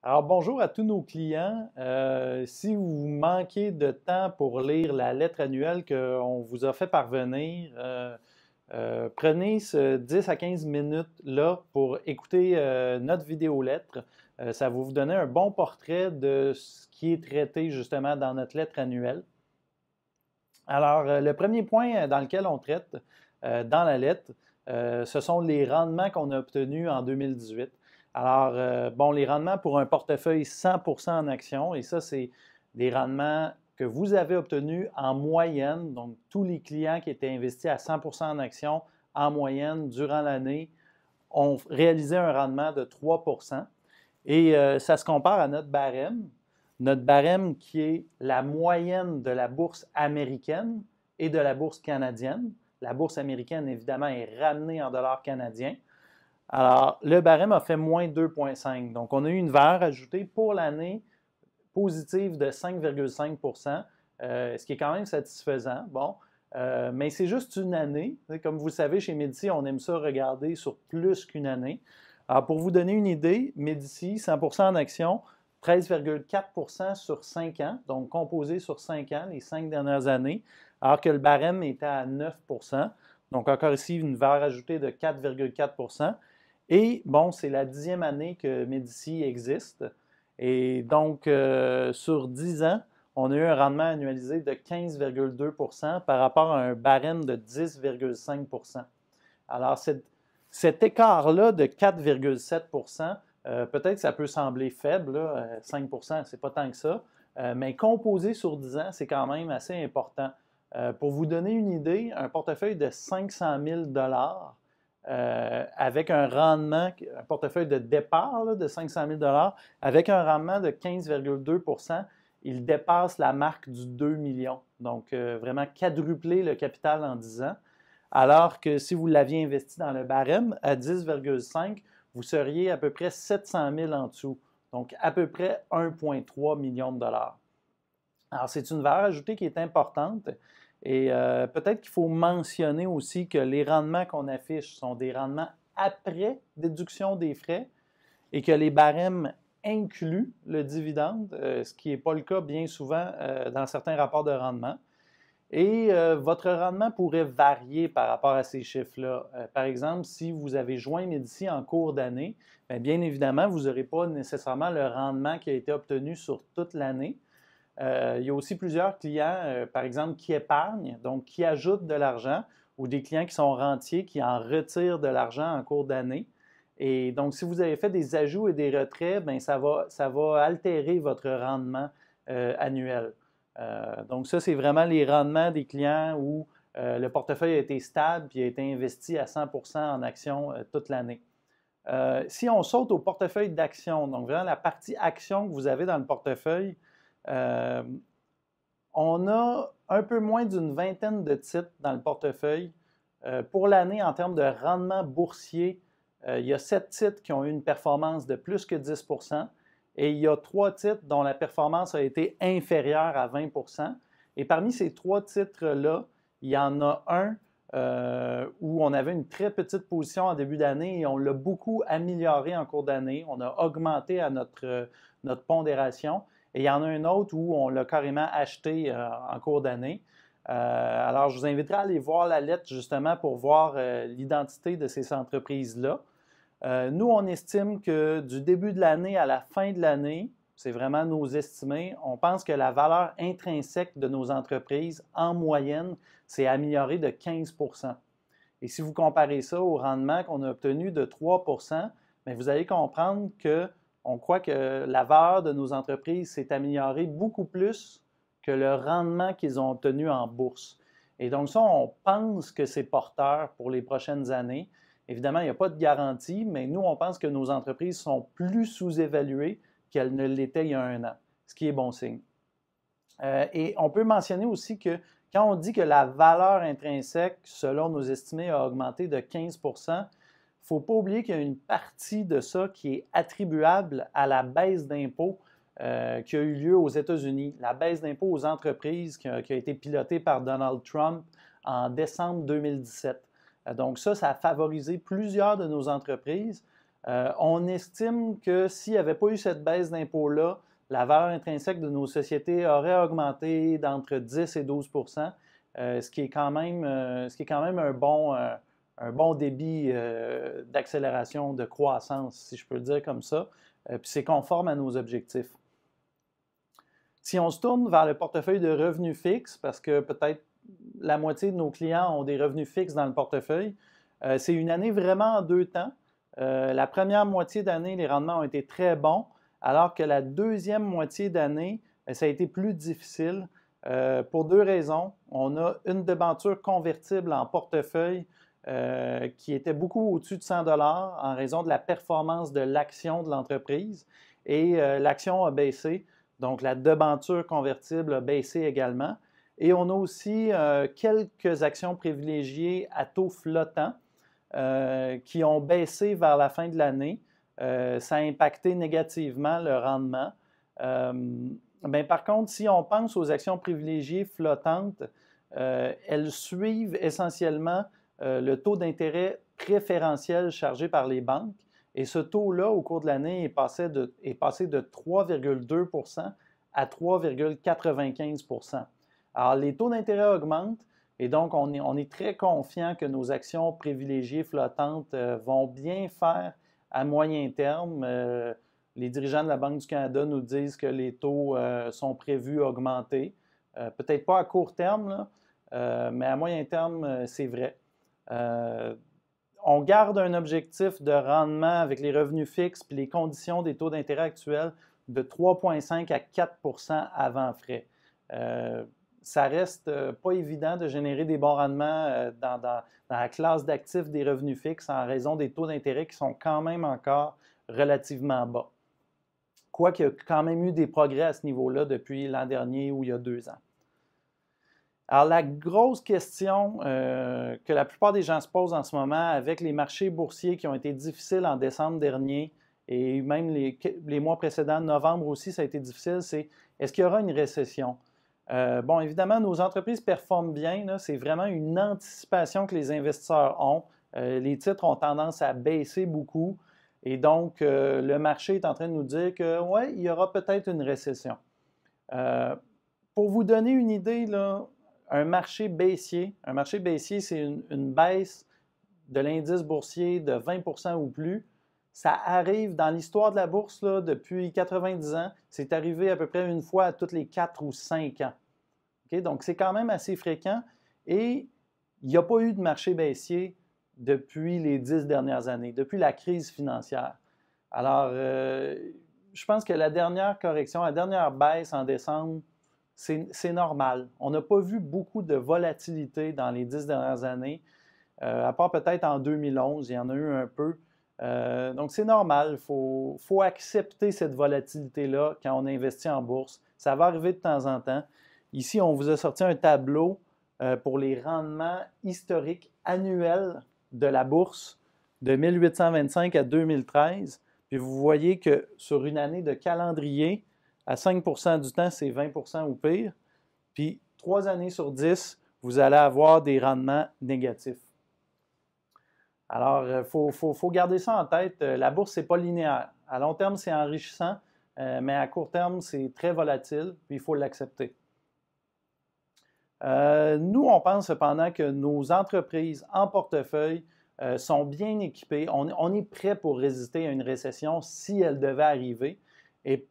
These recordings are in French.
Alors, bonjour à tous nos clients. Si vous manquez de temps pour lire la lettre annuelle qu'on vous a fait parvenir, prenez ce 10 à 15 minutes-là pour écouter notre vidéo lettre. Ça va vous donner un bon portrait de ce qui est traité justement dans notre lettre annuelle. Alors, le premier point dans lequel on traite dans la lettre, ce sont les rendements qu'on a obtenus en 2018. Alors, bon, les rendements pour un portefeuille 100% en actions, et ça, c'est des rendements que vous avez obtenus en moyenne. Donc, tous les clients qui étaient investis à 100% en actions en moyenne durant l'année ont réalisé un rendement de 3%. Et ça se compare à notre barème. Notre barème qui est la moyenne de la bourse américaine et de la bourse canadienne. La bourse américaine, évidemment, est ramenée en dollars canadiens. Alors, le barème a fait moins 2,5. Donc, on a eu une valeur ajoutée pour l'année positive de 5,5 ce qui est quand même satisfaisant. Bon, mais c'est juste une année. Comme vous le savez, chez Médici, on aime ça regarder sur plus qu'une année. Alors, pour vous donner une idée, Médici, 100% en actions, 13,4 sur 5 ans, donc composé sur 5 ans, les 5 dernières années, alors que le barème était à 9 donc encore ici, une valeur ajoutée de 4,4 Et bon, c'est la 10e année que Médici existe. Et donc, sur 10 ans, on a eu un rendement annualisé de 15,2 par rapport à un barème de 10,5 Alors, cet écart-là de 4,7 peut-être que ça peut sembler faible, là, 5 c'est pas tant que ça, mais composé sur 10 ans, c'est quand même assez important. Pour vous donner une idée, un portefeuille de 500 000 avec un rendement, un portefeuille de départ là, de 500 000 avec un rendement de 15,2 il dépasse la marque du 2 millions. Donc, vraiment quadrupler le capital en 10 ans. Alors que si vous l'aviez investi dans le barème à 10,5, vous seriez à peu près 700 000 en dessous. Donc, à peu près 1,3 million de dollars. Alors, c'est une valeur ajoutée qui est importante. Et peut-être qu'il faut mentionner aussi que les rendements qu'on affiche sont des rendements après déduction des frais et que les barèmes incluent le dividende, ce qui n'est pas le cas bien souvent dans certains rapports de rendement. Et votre rendement pourrait varier par rapport à ces chiffres-là. Par exemple, si vous avez joint Médici en cours d'année, bien évidemment, vous n'aurez pas nécessairement le rendement qui a été obtenu sur toute l'année. Il y a aussi plusieurs clients, par exemple, qui épargnent, donc qui ajoutent de l'argent, ou des clients qui sont rentiers, qui en retirent de l'argent en cours d'année. Et donc, si vous avez fait des ajouts et des retraits, bien, ça va altérer votre rendement annuel. Donc, ça, c'est vraiment les rendements des clients où le portefeuille a été stable et a été investi à 100 en actions toute l'année. Si on saute au portefeuille d'actions, donc vraiment la partie actions que vous avez dans le portefeuille, on a un peu moins d'une vingtaine de titres dans le portefeuille. Pour l'année, en termes de rendement boursier, il y a 7 titres qui ont eu une performance de plus que 10 et il y a 3 titres dont la performance a été inférieure à 20 Et parmi ces 3 titres-là, il y en a un où on avait une très petite position en début d'année et on l'a beaucoup amélioré en cours d'année. On a augmenté à notre pondération. Et il y en a un autre où on l'a carrément acheté en cours d'année. Alors, je vous inviterai à aller voir la lettre justement pour voir l'identité de ces entreprises-là. Nous, on estime que du début de l'année à la fin de l'année, c'est vraiment nos estimés, on pense que la valeur intrinsèque de nos entreprises, en moyenne, s'est améliorée de 15 Et si vous comparez ça au rendement qu'on a obtenu de 3 bien, vous allez comprendre qu'on croit que la valeur de nos entreprises s'est améliorée beaucoup plus que le rendement qu'ils ont obtenu en bourse. Et donc ça, on pense que c'est porteur pour les prochaines années. Évidemment, il n'y a pas de garantie, mais nous, on pense que nos entreprises sont plus sous-évaluées qu'elles ne l'étaient il y a un an, ce qui est bon signe. Et on peut mentionner aussi que quand on dit que la valeur intrinsèque, selon nos estimés, a augmenté de 15 il ne faut pas oublier qu'il y a une partie de ça qui est attribuable à la baisse d'impôts qui a eu lieu aux États-Unis, la baisse d'impôts aux entreprises qui a été pilotée par Donald Trump en décembre 2017. Donc ça a favorisé plusieurs de nos entreprises. On estime que s'il n'y avait pas eu cette baisse d'impôt-là, la valeur intrinsèque de nos sociétés aurait augmenté d'entre 10 et 12 ce qui est quand même un bon débit d'accélération, de croissance, si je peux le dire comme ça. Puis c'est conforme à nos objectifs. Si on se tourne vers le portefeuille de revenus fixes, parce que peut-être la moitié de nos clients ont des revenus fixes dans le portefeuille, c'est une année vraiment en deux temps. La première moitié d'année, les rendements ont été très bons, alors que la deuxième moitié d'année, ça a été plus difficile pour deux raisons. On a une débenture convertible en portefeuille qui était beaucoup au-dessus de 100 $ en raison de la performance de l'action de l'entreprise et l'action a baissé, donc la débenture convertible a baissé également. Et on a aussi quelques actions privilégiées à taux flottant qui ont baissé vers la fin de l'année. Ça a impacté négativement le rendement. Par contre, si on pense aux actions privilégiées flottantes, elles suivent essentiellement le taux d'intérêt préférentiel chargé par les banques. Et ce taux-là, au cours de l'année, est passé de 3,2 % à 3,95 %. Alors, les taux d'intérêt augmentent et donc on est très confiant que nos actions privilégiées flottantes vont bien faire à moyen terme. Les dirigeants de la Banque du Canada nous disent que les taux sont prévus augmenter. Peut-être pas à court terme, là, mais à moyen terme, c'est vrai. On garde un objectif de rendement avec les revenus fixes et les conditions des taux d'intérêt actuels de 3,5 à 4 % avant frais. Ça reste pas évident de générer des bons rendements dans la classe d'actifs des revenus fixes en raison des taux d'intérêt qui sont quand même encore relativement bas. Quoiqu'il y a quand même eu des progrès à ce niveau-là depuis l'an dernier ou il y a 2 ans. Alors, la grosse question que la plupart des gens se posent en ce moment avec les marchés boursiers qui ont été difficiles en décembre dernier et même les mois précédents, novembre aussi, ça a été difficile, c'est est-ce qu'il y aura une récession? Bon, évidemment, nos entreprises performent bien. C'est vraiment une anticipation que les investisseurs ont. Les titres ont tendance à baisser beaucoup. Et donc, le marché est en train de nous dire que, oui, il y aura peut-être une récession. Pour vous donner une idée, là, un marché baissier, c'est une baisse de l'indice boursier de 20 % ou plus. Ça arrive dans l'histoire de la bourse là, depuis 90 ans. C'est arrivé à peu près une fois à tous les 4 ou 5 ans. Okay? Donc, c'est quand même assez fréquent et il n'y a pas eu de marché baissier depuis les 10 dernières années, depuis la crise financière. Alors, je pense que la dernière correction, la dernière baisse en décembre, c'est normal. On n'a pas vu beaucoup de volatilité dans les 10 dernières années, à part peut-être en 2011, il y en a eu un peu. Donc, c'est normal. Il faut accepter cette volatilité-là quand on investit en bourse. Ça va arriver de temps en temps. Ici, on vous a sorti un tableau pour les rendements historiques annuels de la bourse de 1825 à 2013. Puis vous voyez que sur une année de calendrier, à 5 % du temps, c'est 20 % ou pire. Puis 3 années sur 10, vous allez avoir des rendements négatifs. Alors, il faut garder ça en tête. La bourse, ce n'est pas linéaire. À long terme, c'est enrichissant, mais à court terme, c'est très volatile, puis il faut l'accepter. Nous, on pense cependant que nos entreprises en portefeuille sont bien équipées. On est prêt pour résister à une récession si elle devait arriver. Et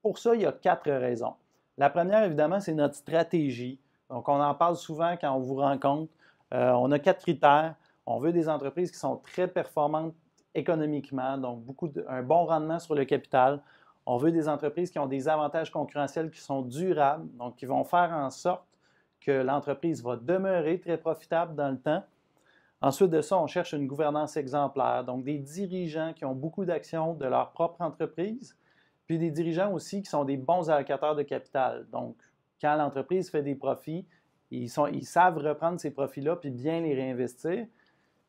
pour ça, il y a 4 raisons. La première, évidemment, c'est notre stratégie. Donc, on en parle souvent quand on vous rencontre. On a 4 critères. On veut des entreprises qui sont très performantes économiquement, donc un bon rendement sur le capital. On veut des entreprises qui ont des avantages concurrentiels qui sont durables, donc qui vont faire en sorte que l'entreprise va demeurer très profitable dans le temps. Ensuite de ça, on cherche une gouvernance exemplaire, donc des dirigeants qui ont beaucoup d'actions de leur propre entreprise, puis des dirigeants aussi qui sont des bons allocateurs de capital. Donc, quand l'entreprise fait des profits, ils savent reprendre ces profits-là puis bien les réinvestir.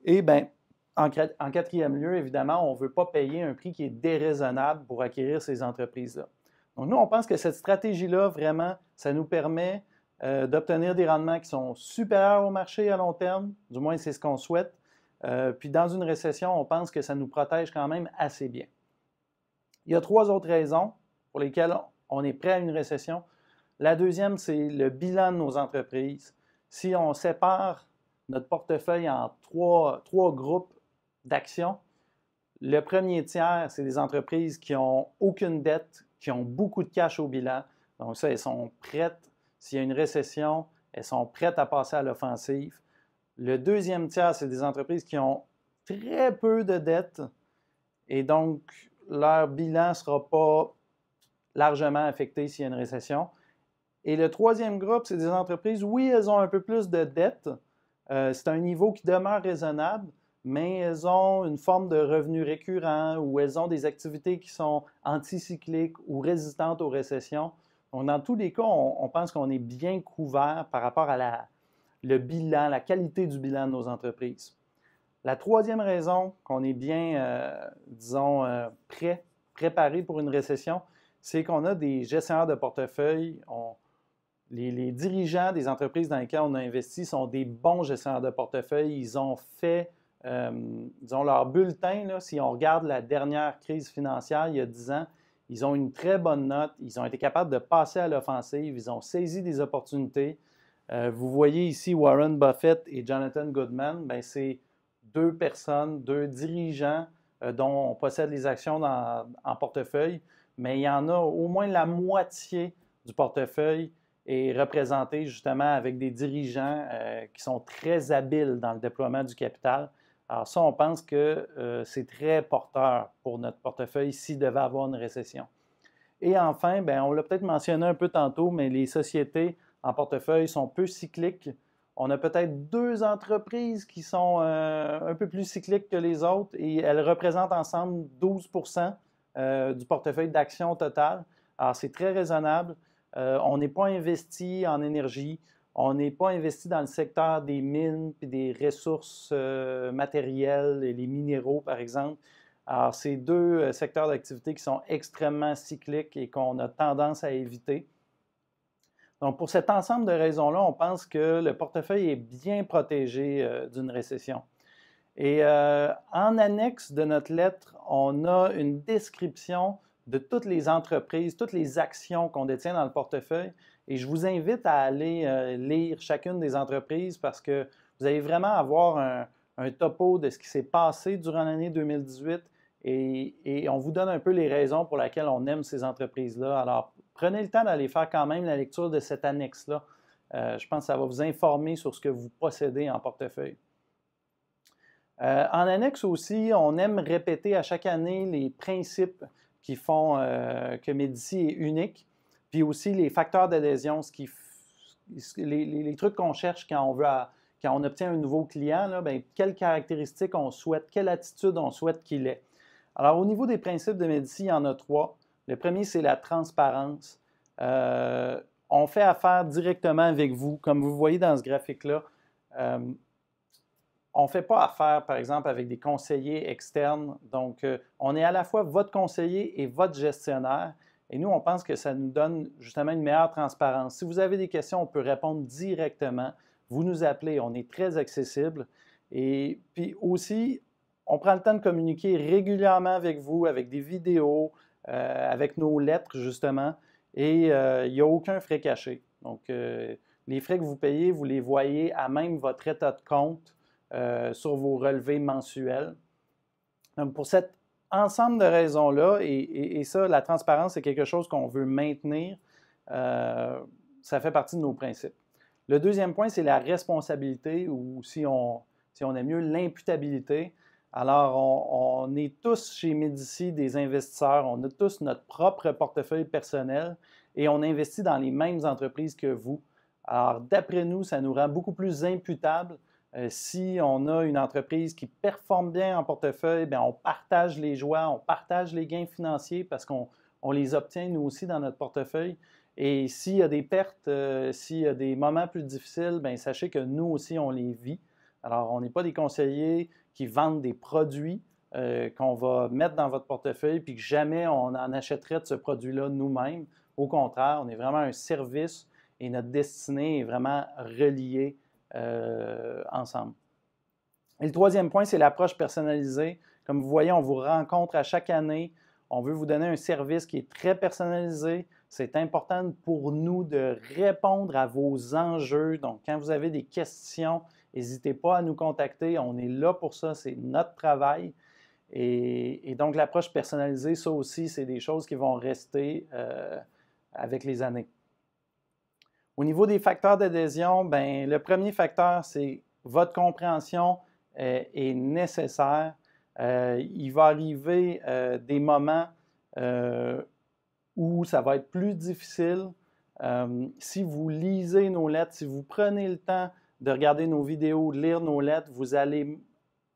Et bien, en quatrième lieu, évidemment, on ne veut pas payer un prix qui est déraisonnable pour acquérir ces entreprises-là. Donc, nous, on pense que cette stratégie-là, vraiment, ça nous permet d'obtenir des rendements qui sont supérieurs au marché à long terme, du moins c'est ce qu'on souhaite, Puis dans une récession, on pense que ça nous protège quand même assez bien. Il y a 3 autres raisons pour lesquelles on est prêt à une récession. La deuxième, c'est le bilan de nos entreprises. Si on sépare notre portefeuille en trois groupes d'actions, le premier tiers, c'est des entreprises qui n'ont aucune dette, qui ont beaucoup de cash au bilan. Donc ça, elles sont prêtes, s'il y a une récession, elles sont prêtes à passer à l'offensive. Le deuxième tiers, c'est des entreprises qui ont très peu de dettes et donc leur bilan ne sera pas largement affecté s'il y a une récession. Et le troisième groupe, c'est des entreprises, oui, elles ont un peu plus de dettes. C'est un niveau qui demeure raisonnable, mais elles ont une forme de revenu récurrent ou elles ont des activités qui sont anticycliques ou résistantes aux récessions. Donc, dans tous les cas, on pense qu'on est bien couvert par rapport à le bilan, la qualité du bilan de nos entreprises. La troisième raison qu'on est bien, préparé pour une récession, c'est qu'on a des gestionnaires de portefeuille. Les dirigeants des entreprises dans lesquelles on a investi sont des bons gestionnaires de portefeuille. Ils ont fait, leur bulletin, là, si on regarde la dernière crise financière il y a 10 ans, ils ont une très bonne note. Ils ont été capables de passer à l'offensive. Ils ont saisi des opportunités. Vous voyez ici Warren Buffett et Jonathan Goodman. Bien, c'est 2 personnes, 2 dirigeants dont on possède les actions en portefeuille, mais il y en a au moins la moitié du portefeuille est représenté justement avec des dirigeants qui sont très habiles dans le déploiement du capital. Alors ça, on pense que c'est très porteur pour notre portefeuille s'il devait avoir une récession. Et enfin, bien, on l'a peut-être mentionné un peu tantôt, mais les sociétés en portefeuille sont peu cycliques. On a peut-être 2 entreprises qui sont un peu plus cycliques que les autres et elles représentent ensemble 12% du portefeuille d'actions total. Alors, c'est très raisonnable. On n'est pas investi en énergie. On n'est pas investi dans le secteur des mines et des ressources matérielles et les minéraux, par exemple. Alors, c'est 2 secteurs d'activité qui sont extrêmement cycliques et qu'on a tendance à éviter. Donc, pour cet ensemble de raisons-là, on pense que le portefeuille est bien protégé d'une récession. Et en annexe de notre lettre, on a une description de toutes les entreprises, toutes les actions qu'on détient dans le portefeuille. Et je vous invite à aller lire chacune des entreprises parce que vous allez vraiment avoir un topo de ce qui s'est passé durant l'année 2018 et on vous donne un peu les raisons pour lesquelles on aime ces entreprises-là. Alors, prenez le temps d'aller faire quand même la lecture de cette annexe-là. Je pense que ça va vous informer sur ce que vous possédez en portefeuille. En annexe aussi, on aime répéter à chaque année les principes qui font que Médicis est unique, puis aussi les facteurs d'adhésion, les trucs qu'on cherche quand on obtient un nouveau client, là, bien, quelles caractéristiques on souhaite, quelle attitude on souhaite qu'il ait. Alors, au niveau des principes de Médicis, il y en a 3. Le premier, c'est la transparence. On fait affaire directement avec vous. Comme vous voyez dans ce graphique-là, on ne fait pas affaire, par exemple, avec des conseillers externes. Donc, on est à la fois votre conseiller et votre gestionnaire. Et nous, on pense que ça nous donne justement une meilleure transparence. Si vous avez des questions, on peut répondre directement. Vous nous appelez, on est très accessible. Et puis aussi, on prend le temps de communiquer régulièrement avec vous, avec des vidéos, avec nos lettres, justement. Et il n'y a aucun frais caché. Donc, les frais que vous payez, vous les voyez à même votre état de compte. Sur vos relevés mensuels. Donc, pour cet ensemble de raisons-là, et ça, la transparence, c'est quelque chose qu'on veut maintenir, ça fait partie de nos principes. Le deuxième point, c'est la responsabilité, ou si on aime mieux, l'imputabilité. Alors, on est tous chez Médicis des investisseurs, on a tous notre propre portefeuille personnel et on investit dans les mêmes entreprises que vous. Alors, d'après nous, ça nous rend beaucoup plus imputables. Si on a une entreprise qui performe bien en portefeuille, bien, on partage les joies, on partage les gains financiers parce qu'on les obtient nous aussi dans notre portefeuille. Et s'il y a des pertes, s'il y a des moments plus difficiles, bien, sachez que nous aussi, on les vit. Alors, on n'est pas des conseillers qui vendent des produits qu'on va mettre dans votre portefeuille puis que jamais on en achèterait de ce produit-là nous-mêmes. Au contraire, on est vraiment un service et notre destinée est vraiment reliée ensemble. Et le troisième point, c'est l'approche personnalisée. Comme vous voyez, on vous rencontre à chaque année. On veut vous donner un service qui est très personnalisé. C'est important pour nous de répondre à vos enjeux. Donc, quand vous avez des questions, n'hésitez pas à nous contacter. On est là pour ça. C'est notre travail. Et donc, l'approche personnalisée, ça aussi, c'est des choses qui vont rester avec les années. Au niveau des facteurs d'adhésion, bien, le premier facteur, c'est votre compréhension est nécessaire. Il va arriver des moments où ça va être plus difficile. Si vous lisez nos lettres, si vous prenez le temps de regarder nos vidéos, de lire nos lettres, vous allez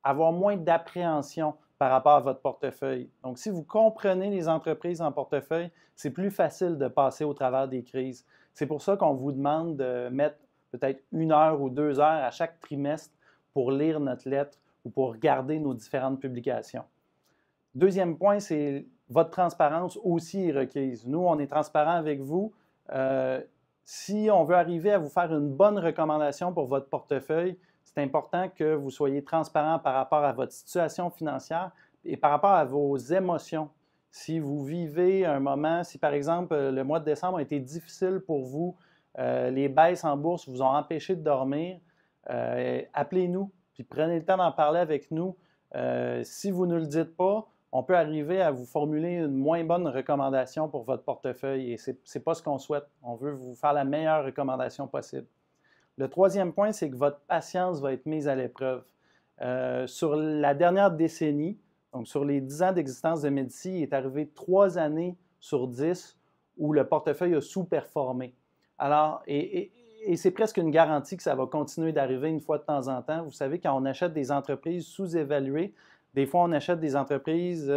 avoir moins d'appréhension par rapport à votre portefeuille. Donc, si vous comprenez les entreprises en portefeuille, c'est plus facile de passer au travers des crises. C'est pour ça qu'on vous demande de mettre peut-être 1 heure ou 2 heures à chaque trimestre pour lire notre lettre ou pour regarder nos différentes publications. Deuxième point, c'est votre transparence aussi est requise. Nous, on est transparent avec vous. Si on veut arriver à vous faire une bonne recommandation pour votre portefeuille, c'est important que vous soyez transparent par rapport à votre situation financière et par rapport à vos émotions. Si vous vivez un moment, si par exemple le mois de décembre a été difficile pour vous, les baisses en bourse vous ont empêché de dormir, appelez-nous, puis prenez le temps d'en parler avec nous. Si vous ne le dites pas, on peut arriver à vous formuler une moins bonne recommandation pour votre portefeuille et ce n'est pas ce qu'on souhaite. On veut vous faire la meilleure recommandation possible. Le troisième point, c'est que votre patience va être mise à l'épreuve. Sur la dernière décennie, donc sur les 10 ans d'existence de Medici, il est arrivé 3 années sur 10 où le portefeuille a sous-performé. Alors, et c'est presque une garantie que ça va continuer d'arriver une fois de temps en temps. Vous savez, quand on achète des entreprises sous-évaluées, des fois, on achète des entreprises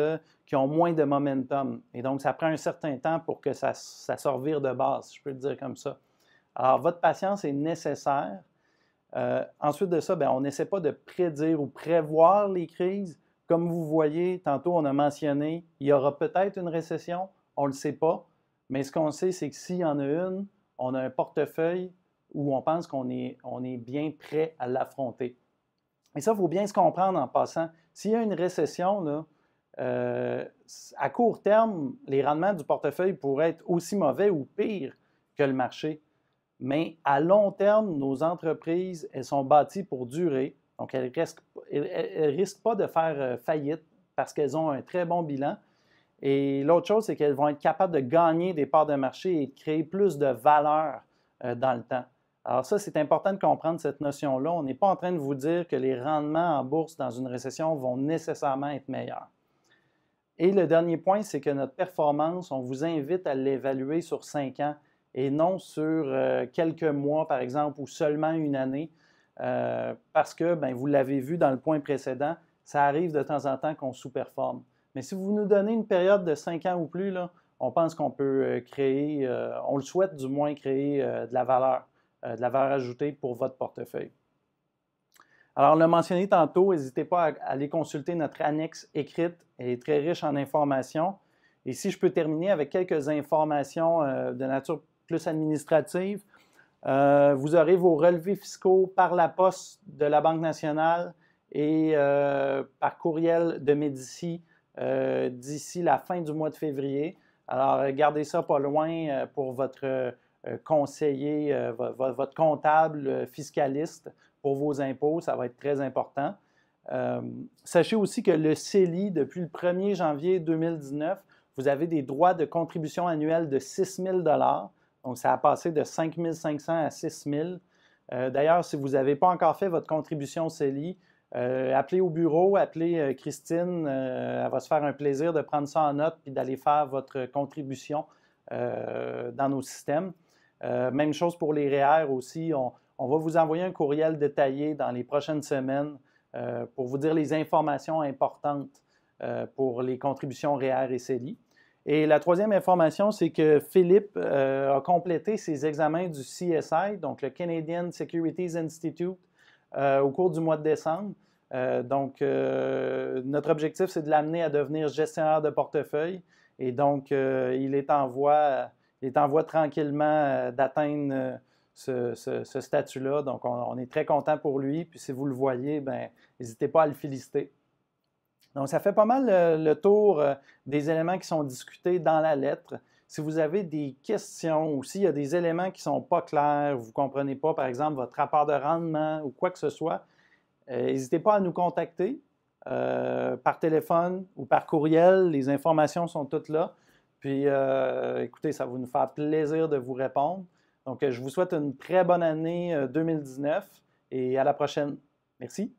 qui ont moins de momentum. Et donc, ça prend un certain temps pour que ça se revire de base, si je peux le dire comme ça. Alors, votre patience est nécessaire. Ensuite de ça, bien, on n'essaie pas de prédire ou prévoir les crises. Comme vous voyez, tantôt, on a mentionné, il y aura peut-être une récession, on ne le sait pas. Mais ce qu'on sait, c'est que s'il y en a une, on a un portefeuille où on pense qu'on est bien prêt à l'affronter. Et ça, il faut bien se comprendre en passant. S'il y a une récession, là, à court terme, les rendements du portefeuille pourraient être aussi mauvais ou pires que le marché. Mais à long terme, nos entreprises, elles sont bâties pour durer. Donc, elles ne risquent pas de faire faillite parce qu'elles ont un très bon bilan. Et l'autre chose, c'est qu'elles vont être capables de gagner des parts de marché et de créer plus de valeur dans le temps. Alors ça, c'est important de comprendre cette notion-là. On n'est pas en train de vous dire que les rendements en bourse dans une récession vont nécessairement être meilleurs. Et le dernier point, c'est que notre performance, on vous invite à l'évaluer sur 5 ans et non sur quelques mois, par exemple, ou seulement une année, parce que, bien, vous l'avez vu dans le point précédent, ça arrive de temps en temps qu'on sous-performe. Mais si vous nous donnez une période de 5 ans ou plus, là, on pense qu'on peut créer, on le souhaite du moins créer de la valeur ajoutée pour votre portefeuille. Alors, on l'a mentionné tantôt, n'hésitez pas à aller consulter notre annexe écrite, elle est très riche en informations. Et si je peux terminer avec quelques informations de nature plus administrative, vous aurez vos relevés fiscaux par la poste de la Banque nationale et par courriel de Medici d'ici la fin du mois de février. Alors, gardez ça pas loin pour votre conseiller, votre comptable fiscaliste pour vos impôts, ça va être très important. Sachez aussi que le CELI, depuis le 1er janvier 2019, vous avez des droits de contribution annuelle de 6 000 $. Donc, ça a passé de 5 500 à 6 000 $. D'ailleurs, si vous n'avez pas encore fait votre contribution CELI, appelez au bureau, appelez Christine. Elle va se faire un plaisir de prendre ça en note et d'aller faire votre contribution dans nos systèmes. Même chose pour les REER aussi. On va vous envoyer un courriel détaillé dans les prochaines semaines pour vous dire les informations importantes pour les contributions REER et CELI. Et la troisième information, c'est que Philippe a complété ses examens du CSI, donc le Canadian Securities Institute, au cours du mois de décembre. Donc, notre objectif, c'est de l'amener à devenir gestionnaire de portefeuille. Et donc, il est en voie tranquillement d'atteindre ce statut-là. Donc, on est très content pour lui. Puis, si vous le voyez, ben, n'hésitez pas à le féliciter. Donc, ça fait pas mal le tour des éléments qui sont discutés dans la lettre. Si vous avez des questions ou s'il y a des éléments qui ne sont pas clairs, vous ne comprenez pas, par exemple, votre rapport de rendement ou quoi que ce soit, n'hésitez pas à nous contacter par téléphone ou par courriel. Les informations sont toutes là. Puis, écoutez, ça va nous faire plaisir de vous répondre. Donc, je vous souhaite une très bonne année 2019 et à la prochaine. Merci.